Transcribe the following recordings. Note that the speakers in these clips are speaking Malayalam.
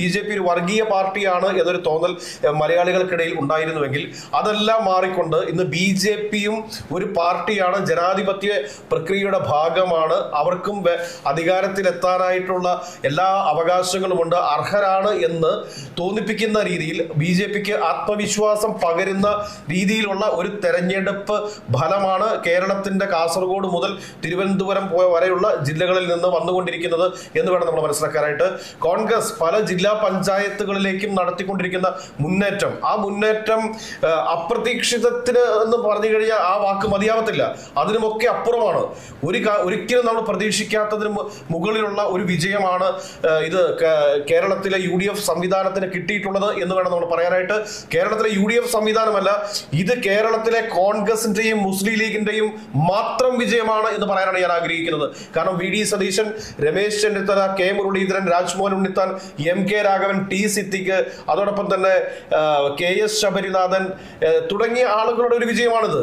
BJP ഒരു വർഗീയ പാർട്ടിയാണ് എന്നൊരു തോന്നൽ മലയാളികൾക്കിടയിൽ ഉണ്ടായിരുന്നുവെങ്കിൽ അതെല്ലാം മാറിക്കൊണ്ട് ഇന്ന് BJPയും ഒരു പാർട്ടിയാണ്, ജനാധിപത്യ പ്രക്രിയയുടെ ഭാഗമാണ്, അവർക്കും അധികാരത്തിലെത്താനായിട്ടുള്ള എല്ലാ അവകാശങ്ങളുമുണ്ട്, അർഹരാണ് എന്ന് തോന്നിപ്പിക്കുന്ന രീതിയിൽ BJPക്ക് ആത്മവിശ്വാസം പകരുന്ന രീതിയിലുള്ള ഒരു തെരഞ്ഞെടുപ്പ് ഫലമാണ് കേരളത്തിന്റെ കാസർഗോഡ് മുതൽ തിരുവനന്തപുരം വരെയുള്ള ജില്ലകളിൽ നിന്ന് വന്നുകൊണ്ടിരിക്കുന്നത് എന്ന് വേണം നമ്മൾ മനസ്സിലാക്കാനായിട്ട്. കോൺഗ്രസ് പല ജില്ലാ പഞ്ചായത്തുകളിലേക്കും നടത്തിക്കൊണ്ടിരിക്കുന്ന മുന്നേറ്റം, ആ മുന്നേറ്റം അപ്രതീക്ഷിതത്തിന് എന്ന് പറഞ്ഞു കഴിഞ്ഞാൽ ആ വാക്ക് മതിയാവത്തില്ല, അതിനുമൊക്കെ അപ്പുറമാണ്. ഒരിക്കലും നമ്മൾ പ്രതീക്ഷിക്കാത്തതിന് മുകളിലുള്ള ഒരു വിജയമാണ് ഇത് കേരളത്തിലെ UDF സംവിധാനത്തിന് കിട്ടിയിട്ടുള്ളത് എന്ന് വേണം നമ്മൾ പറയാനായിട്ട്. കേരളത്തിലെ UDF സംവിധാനമല്ല, ഇത് കേരളത്തിലെ കോൺഗ്രസിന്റെയും മുസ്ലിം ലീഗിന്റെയും മാത്രം വിജയമാണ് എന്ന് പറയാനാണ് ഞാൻ ആഗ്രഹിക്കുന്നത്. കാരണം VD Satheesan, Ramesh Chennithala, K Muraleedharan, Rajmohan Unnithan, MK Raghavan, T Siddique, അതോടൊപ്പം തന്നെ KS ശബരിനാഥൻ തുടങ്ങിയ ആളുകളുടെ ഒരു വിജയമാണിത്.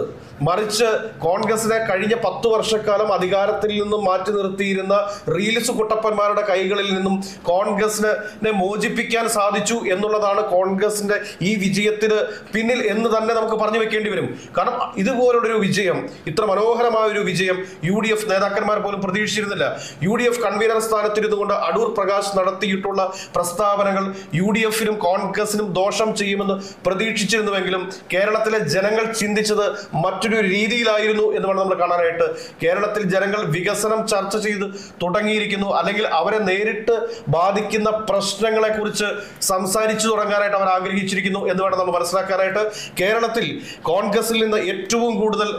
മറിച്ച് കോൺഗ്രസിനെ കഴിഞ്ഞ 10 വർഷക്കാലം അധികാരത്തിൽ നിന്നും മാറ്റി നിർത്തിയിരുന്ന റീൽസ് കുട്ടപ്പന്മാരുടെ കൈകളിൽ നിന്നും കോൺഗ്രസിനെ മോചിപ്പിക്കാൻ സാധിച്ചു എന്നുള്ളതാണ് കോൺഗ്രസിന്റെ ഈ വിജയത്തിന് പിന്നിൽ എന്ന് തന്നെ നമുക്ക് പറഞ്ഞു വെക്കേണ്ടി വരും. കാരണം ഇതുപോലുള്ളൊരു വിജയം, ഇത്ര മനോഹരമായ ഒരു വിജയം UDF നേതാക്കന്മാർ പോലും പ്രതീക്ഷിച്ചിരുന്നില്ല. UDF കൺവീനർ സ്ഥാനത്തിരുന്നുകൊണ്ട് അടൂർ പ്രകാശ് നടത്തിയിട്ടുള്ള പ്രസ്താവനകൾ UDFനും കോൺഗ്രസിനും ദോഷം ചെയ്യുമെന്ന് പ്രതീക്ഷിച്ചിരുന്നുവെങ്കിലും കേരളത്തിലെ ജനങ്ങൾ ചിന്തിച്ചത് മറ്റൊരു രീതിയിലായിരുന്നു എന്ന് വേണം നമ്മൾ കാണാനായിട്ട്. കേരളത്തിൽ ജനങ്ങൾ വികസനം ചർച്ച ചെയ്ത് തുടങ്ങിയിരിക്കുന്നു, അല്ലെങ്കിൽ അവരെ നേരിട്ട് ബാധിക്കുന്ന പ്രശ്നങ്ങളെ കുറിച്ച് സംസാരിച്ചു തുടങ്ങാനായിട്ട് അവർ ആഗ്രഹിച്ചിരിക്കുന്നു എന്ന് വേണം നമ്മൾ മനസ്സിലാക്കാനായിട്ട്. കേരളത്തിൽ കോൺഗ്രസിൽ നിന്ന് ഏറ്റവും കൂടുതൽ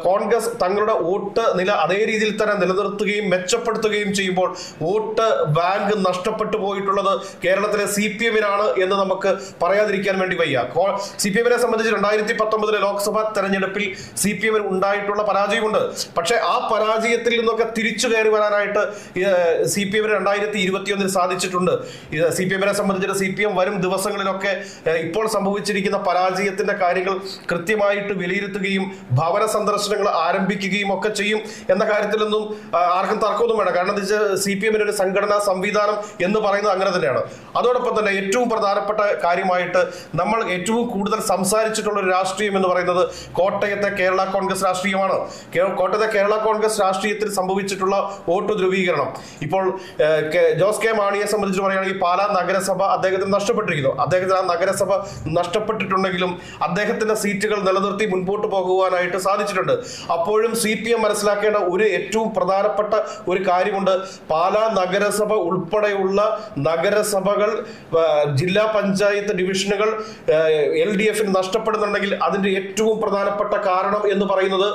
കോൺഗ്രസ് തങ്ങളുടെ വോട്ട് നില അതേ രീതിയിൽ തന്നെ നിലനിർത്തുകയും മെച്ചപ്പെടുത്തുകയും ചെയ്യുമ്പോൾ വോട്ട് ബാങ്ക് നഷ്ടപ്പെട്ടു പോയിട്ടുള്ളത് കേരളത്തിലെ CPMനാണ് എന്ന് നമുക്ക് പറയാതിരിക്കാൻ വേണ്ടി വയ്യ. CPMനെ സംബന്ധിച്ച് 2019 ലോക്സഭാ തെരഞ്ഞെടുപ്പിൽ CPMന് ഉണ്ടായിട്ടുള്ള പരാജയമുണ്ട്. പക്ഷെ ആ പരാജയത്തിൽ നിന്നൊക്കെ തിരിച്ചു കയറി വരാനായിട്ട് CPMന് 2021 സാധിച്ചിട്ടുണ്ട്. CPMനെ സംബന്ധിച്ചിട്ട് CPM വരും ദിവസങ്ങളിലൊക്കെ ഇപ്പോൾ സംഭവിച്ചിരിക്കുന്ന പരാജയത്തിന്റെ കാര്യങ്ങൾ കൃത്യമായിട്ട് വിലയിരുത്തുകയും ഭവന സന്ദർശനങ്ങൾ ആരംഭിക്കുകയും ഒക്കെ ചെയ്യും എന്ന കാര്യത്തിലൊന്നും ആർക്കും തർക്കമൊന്നും വേണ്ട. കാരണം എന്താ വെച്ചാൽ CPMന്റെ ഒരു സംഘടനാ സംവിധാനം എന്ന് പറയുന്നത് അങ്ങനെ തന്നെയാണ്. അതോടൊപ്പം തന്നെ ഏറ്റവും പ്രധാനപ്പെട്ട കാര്യമായിട്ട് നമ്മൾ ഏറ്റവും കൂടുതൽ സംസാരിച്ചിട്ടുള്ള ഒരു രാഷ്ട്രീയം എന്ന് പറയുന്നത് കോട്ടയത്തെ കേരള കോൺഗ്രസ് രാഷ്ട്രീയമാണ്. കോട്ടയത്തെ കേരള കോൺഗ്രസ് രാഷ്ട്രീയത്തിൽ സംഭവിച്ചിട്ടുള്ള വോട്ട് ധ്രുവീകരണം. ഇപ്പോൾ ജോസ് കെ മാണിയെ സംബന്ധിച്ച് പറയുകയാണെങ്കിൽ പാലാ നഗരസഭ അദ്ദേഹത്തിന് നഷ്ടപ്പെട്ടിരിക്കുന്നു. അദ്ദേഹത്തിന് ആ നഗരസഭ നഷ്ടപ്പെട്ടിട്ടുണ്ടെങ്കിലും അദ്ദേഹത്തിന്റെ സീറ്റുകൾ നിലനിർത്തി മുൻപോട്ട് പോകുവാനായിട്ട് സാധിച്ചിട്ടുണ്ട്. അപ്പോഴും CPM മനസ്സിലാക്കേണ്ട ഒരു ഏറ്റവും പ്രധാനപ്പെട്ട ഒരു കാര്യമുണ്ട്. പാലാ നഗരസഭ ഉൾപ്പെടെയുള്ള നഗരസഭകൾ, ജില്ലാ പഞ്ചായത്ത് ഡിവിഷനുകൾ LDFന് നഷ്ടപ്പെടുന്നുണ്ടെങ്കിൽ അതിന്റെ ഏറ്റവും പ്രധാനപ്പെട്ട കാരണം എന്ന് പറയുന്നത്